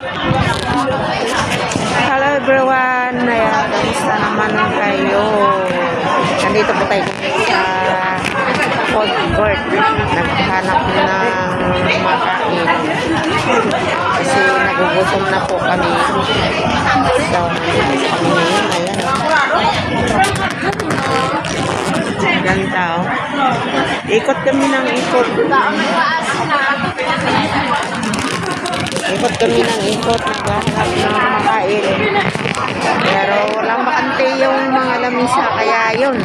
Hello everyone, ayan, kamusta naman kayo? Nandito po tayo sa food court. Naghanap ng makain kasi nagugutom na po kami. So, nandito kami ngayon. Ayan, ganda, oh. Ikot kami ng ikot. Ikot kami ng ikot, naghahanap ng makain. Pero walang makante yung mga lamisa, kaya yun.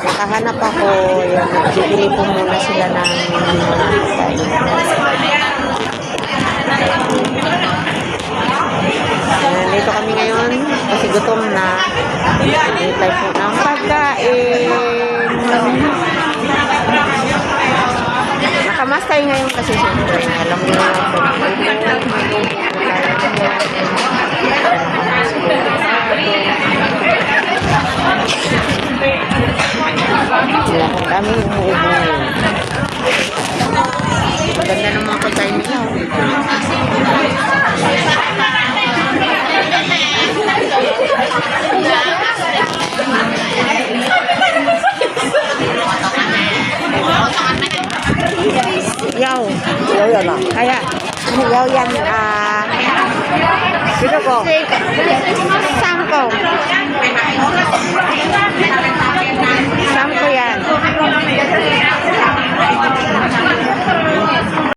Nakahanap ako, yun, nagbibili po muna sila ng makain. Dito kami ngayon kasi gutom na. Hintay po ng pagkain. Nakamas tayo ngayon kasi siyempre alam mo na kami umuubo. Maganda ng mga pagkain nila. Yaw yan ah. Kaya yaw yan sino ko? Sangko.